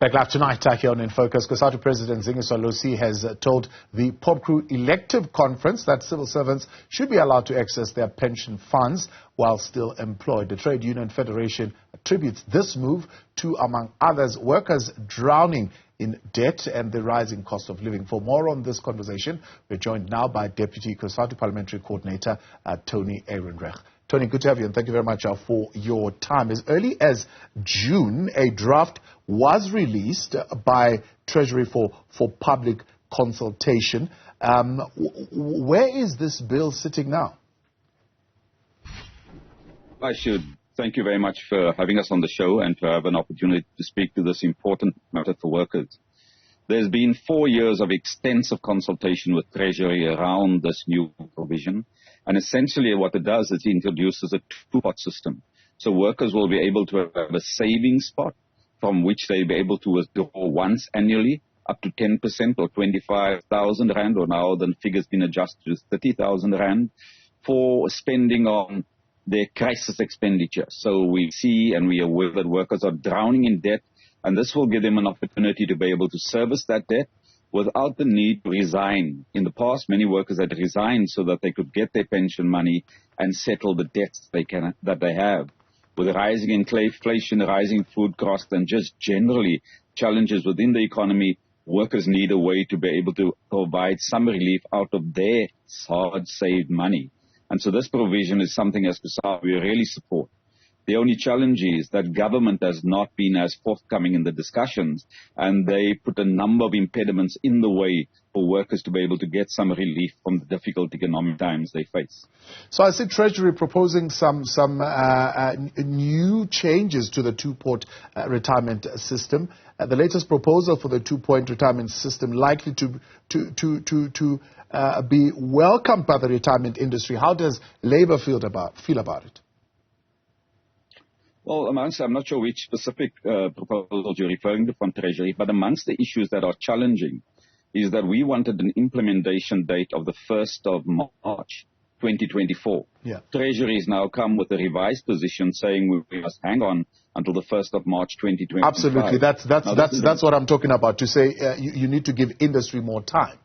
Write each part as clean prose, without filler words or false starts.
Back live tonight here on In Focus. Cosatu President Zingiswa Losi has told the POPCRU elective conference that civil servants should be allowed to access their pension funds while still employed. The Trade Union Federation attributes this move to, among others, workers drowning in debt and the rising cost of living. For more on this conversation, we're joined now by Deputy Cosatu Parliamentary Coordinator Tony Ehrenreich. Tony, good to have you, and thank you very much for your time. As early as June, a draft was released by Treasury for public consultation. Where is this bill sitting now? I should thank you very much for having us on the show and to have an opportunity to speak to this important matter for workers. There's been 4 years of extensive consultation with Treasury around this new provision. And essentially what it does is it introduces a two-pot system. So workers will be able to have a savings pot from which they'll be able to withdraw once annually up to 10% or 25,000 Rand, or now the figure's been adjusted to 30,000 Rand for spending on their crisis expenditure. So we see and we are aware that workers are drowning in debt, and this will give them an opportunity to be able to service that debt without the need to resign. In the past, many workers had resigned so that they could get their pension money and settle the debts that they have. With rising inflation, rising food costs, and just generally challenges within the economy, workers need a way to be able to provide some relief out of their hard-saved money. And so this provision is something as Cosatu we really support. The only challenge is that government has not been as forthcoming in the discussions, and they put a number of impediments in the way for workers to be able to get some relief from the difficult economic times they face. So I see Treasury proposing some new changes to the two-pot retirement system. The latest proposal for the two-point retirement system likely to be welcomed by the retirement industry. How does Labour feel about it? Well, I'm not sure which specific proposals you're referring to from Treasury, but amongst the issues that are challenging is that we wanted an implementation date of the 1st of March 2024. Yeah. Treasury has now come with a revised position saying we must hang on until the 1st of March 2025. Absolutely. That's what I'm talking about, to say you need to give industry more time.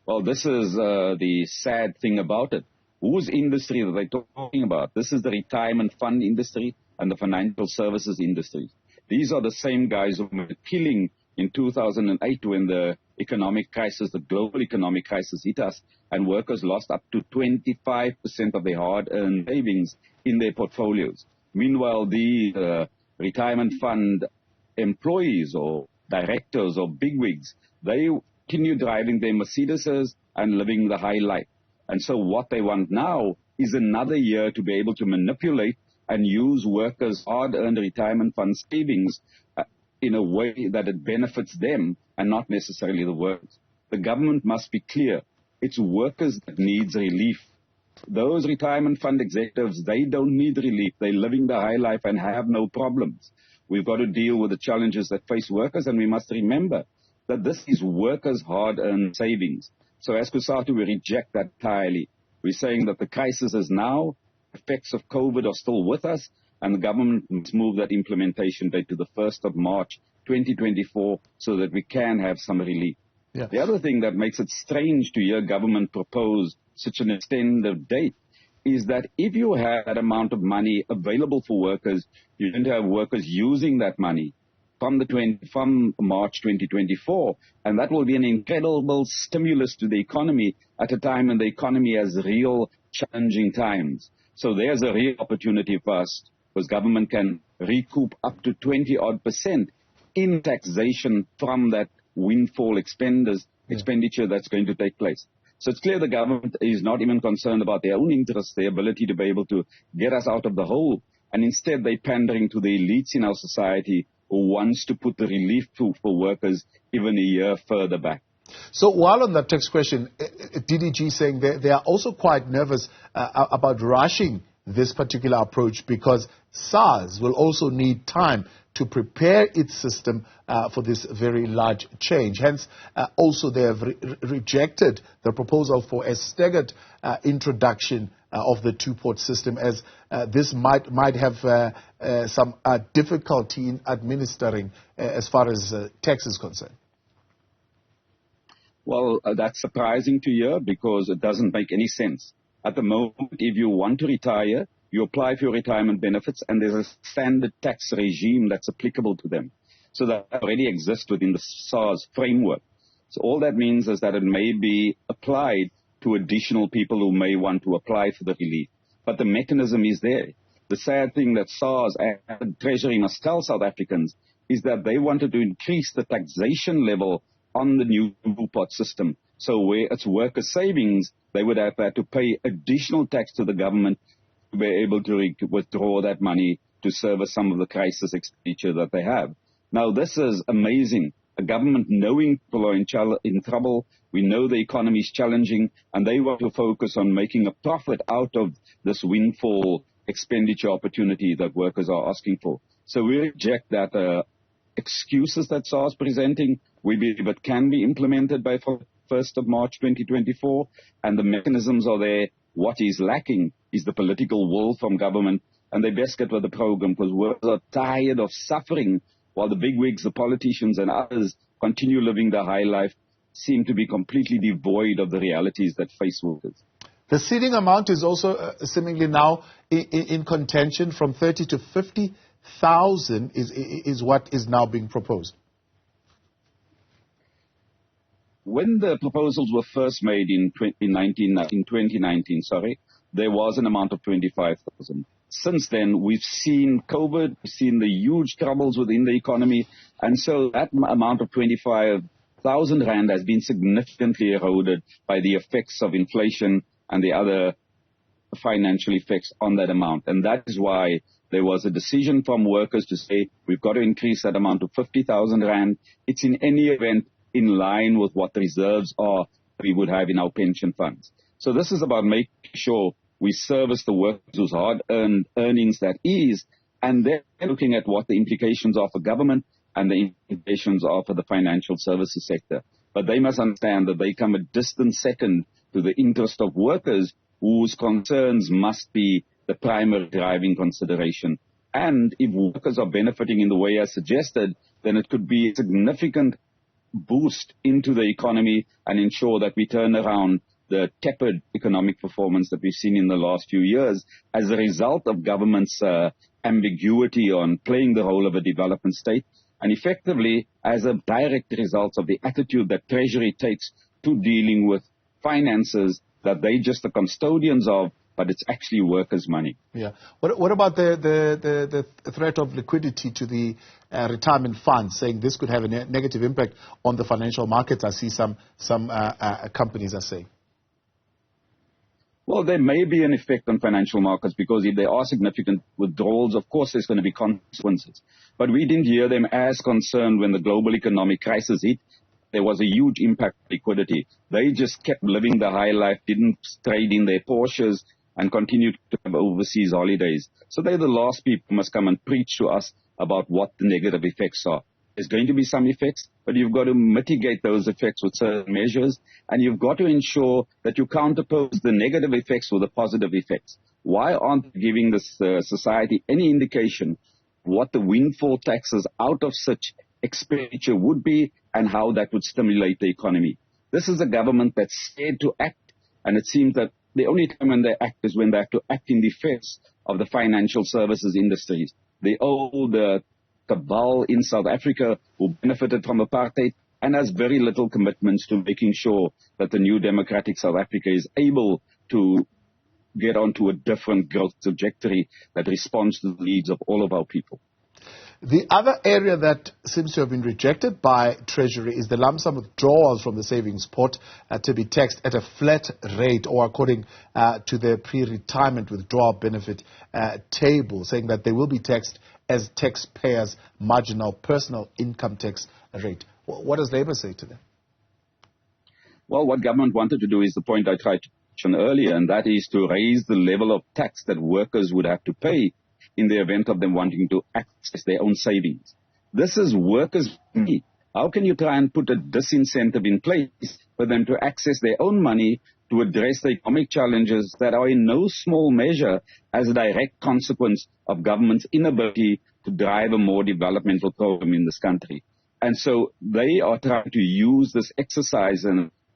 Well, this is the sad thing about it. Whose industry are they talking about? This is the retirement fund industry and the financial services industry. These are the same guys who were killing in 2008 when the economic crisis, the global economic crisis hit us, and workers lost up to 25% of their hard-earned savings in their portfolios. Meanwhile, the retirement fund employees or directors or bigwigs, they continue driving their Mercedeses and living the high life. And so what they want now is another year to be able to manipulate and use workers' hard-earned retirement fund savings in a way that it benefits them and not necessarily the workers. The government must be clear. It's workers that needs relief. Those retirement fund executives, they don't need relief. They're living the high life and have no problems. We've got to deal with the challenges that face workers, and we must remember that this is workers' hard-earned savings. So as Cosatu, we reject that entirely. We're saying that the crisis is now, effects of COVID are still with us, and the government must move that implementation date to the 1st of March 2024 so that we can have some relief. Yeah. The other thing that makes it strange to hear government propose such an extended date is that if you have that amount of money available for workers, you don't have workers using that money from March 2024, and that will be an incredible stimulus to the economy at a time when the economy has real challenging times. So there's a real opportunity for us, because government can recoup up to 20-odd% in taxation from that windfall expenditure that's going to take place. So it's clear the government is not even concerned about their own interests, their ability to be able to get us out of the hole, and instead they're pandering to the elites in our society who wants to put the relief for workers even a year further back. So while on that text question, DDG saying they are also quite nervous about rushing this particular approach because SARS will also need time to prepare its system for this very large change. Hence, also they have rejected the proposal for a staggered introduction of the two-pot system, as this might have some difficulty in administering as far as tax is concerned? Well, that's surprising to hear because it doesn't make any sense. At the moment, if you want to retire, you apply for your retirement benefits, and there's a standard tax regime that's applicable to them. So that already exists within the SARS framework. So all that means is that it may be applied to additional people who may want to apply for the relief. But the mechanism is there. The sad thing that SARS and Treasury must tell South Africans is that they wanted to increase the taxation level on the new two-pot system. So where it's worker savings, they would have had to pay additional tax to the government to be able to withdraw that money to service some of the crisis expenditure that they have. Now, this is amazing. A government knowing people are in trouble, we know the economy is challenging, and they want to focus on making a profit out of this windfall expenditure opportunity that workers are asking for. So we reject that excuses that SARS presenting. We believe it can be implemented by 1st of March 2024, and the mechanisms are there. What is lacking is the political will from government, and they best get with the program because workers are tired of suffering while the bigwigs, the politicians and others continue living the high life, seem to be completely devoid of the realities that face workers. The seeding amount is also seemingly now in contention. From 30 to 50,000 is what is now being proposed. When the proposals were first made in 2019, there was an amount of 25,000. Since then, we've seen COVID, we've seen the huge troubles within the economy, and so that amount of 25,000 rand has been significantly eroded by the effects of inflation and the other financial effects on that amount. And that is why there was a decision from workers to say, we've got to increase that amount to 50,000 rand. It's in any event in line with what the reserves are we would have in our pension funds. So this is about making sure we service the workers whose hard-earned earnings that is, and then looking at what the implications are for government and the implications are for the financial services sector. But they must understand that they come a distant second to the interest of workers whose concerns must be the primary driving consideration. And if workers are benefiting in the way I suggested, then it could be a significant boost into the economy and ensure that we turn around the tepid economic performance that we've seen in the last few years as a result of government's ambiguity on playing the role of a development state, and effectively as a direct result of the attitude that Treasury takes to dealing with finances that they just the custodians of, but it's actually workers' money. Yeah. What about the threat of liquidity to the retirement funds, saying this could have a negative impact on the financial markets? I see some companies are saying. Well, there may be an effect on financial markets because if there are significant withdrawals, of course there's going to be consequences. But we didn't hear them as concerned when the global economic crisis hit. There was a huge impact on liquidity. They just kept living the high life, didn't trade in their Porsches, and continued to have overseas holidays. So they're the last people who must come and preach to us about what the negative effects are. There's going to be some effects, but you've got to mitigate those effects with certain measures, and you've got to ensure that you counterpose the negative effects with the positive effects. Why aren't they giving this society any indication what the windfall taxes out of such expenditure would be and how that would stimulate the economy? This is a government that's scared to act, and it seems that the only time when they act is when they have to act in defense of the financial services industries. The old cabal in South Africa who benefited from apartheid and has very little commitments to making sure that the new democratic South Africa is able to get onto a different growth trajectory that responds to the needs of all of our people. The other area that seems to have been rejected by Treasury is the lump sum withdrawals from the savings pot to be taxed at a flat rate, or according to the pre-retirement withdrawal benefit table, saying that they will be taxed as taxpayers' marginal personal income tax rate. What does Labour say to them? Well, what government wanted to do is the point I tried to mention earlier, and that is to raise the level of tax that workers would have to pay in the event of them wanting to access their own savings. This is workers' money. How can you try and put a disincentive in place for them to access their own money to address the economic challenges that are in no small measure as a direct consequence of government's inability to drive a more developmental program in this country. And so they are trying to use this exercise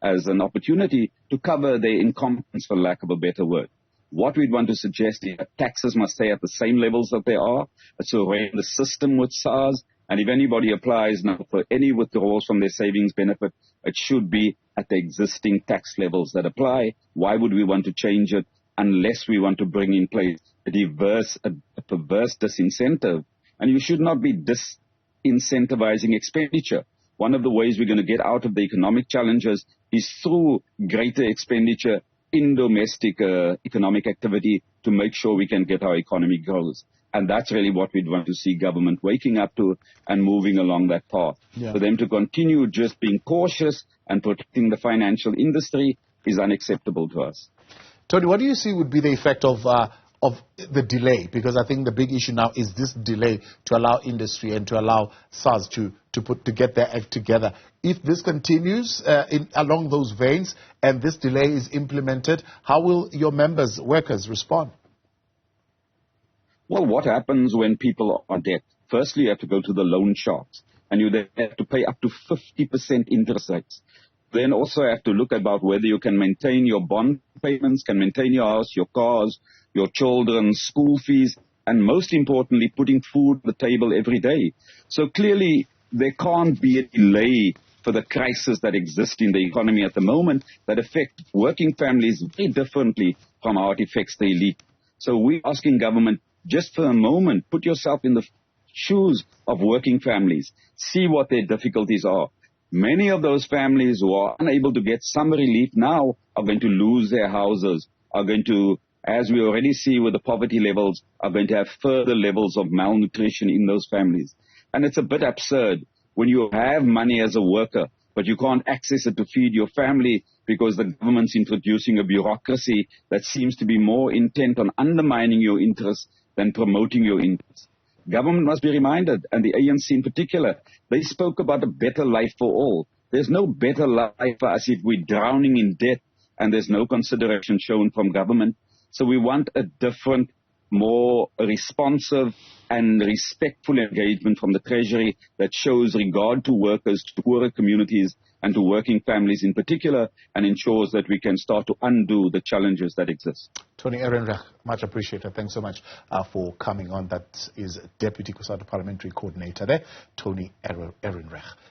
as an opportunity to cover their incompetence, for lack of a better word. What we'd want to suggest is that taxes must stay at the same levels that they are. So we're in the system with SARS, and if anybody applies now for any withdrawals from their savings benefit, it should be at the existing tax levels that apply. Why would we want to change it unless we want to bring in place a perverse disincentive? And you should not be disincentivizing expenditure. One of the ways we're going to get out of the economic challenges is through greater expenditure in domestic economic activity to make sure we can get our economy grows. And that's really what we'd want to see government waking up to and moving along that path. Yeah. For them to continue just being cautious and protecting the financial industry is unacceptable to us. Tony, what do you see would be the effect of the delay? Because I think the big issue now is this delay to allow industry and to allow SARS to get their act together. If this continues along those veins and this delay is implemented, how will your members, workers, respond? Well, what happens when people are in debt? Firstly, you have to go to the loan sharks, and you then have to pay up to 50% interest rates. Then also have to look about whether you can maintain your bond payments, can maintain your house, your cars, your children's school fees, and most importantly, putting food on the table every day. So clearly, there can't be a delay for the crisis that exists in the economy at the moment that affect working families very differently from how it affects the elite. So we're asking government, just for a moment, put yourself in the shoes of working families. See what their difficulties are. Many of those families who are unable to get some relief now are going to lose their houses, are going to, as we already see with the poverty levels, are going to have further levels of malnutrition in those families. And it's a bit absurd when you have money as a worker, but you can't access it to feed your family because the government's introducing a bureaucracy that seems to be more intent on undermining your interests than promoting your interests. Government must be reminded, and the ANC in particular, they spoke about a better life for all. There's no better life for us if we're drowning in debt and there's no consideration shown from government. So we want a different, more responsive and respectful engagement from the Treasury that shows regard to workers, to poorer communities, and to working families in particular, and ensures that we can start to undo the challenges that exist. Tony Ehrenreich, much appreciated. Thanks so much for coming on. That is Deputy Cosatu Parliamentary Coordinator there, Tony Ehrenreich.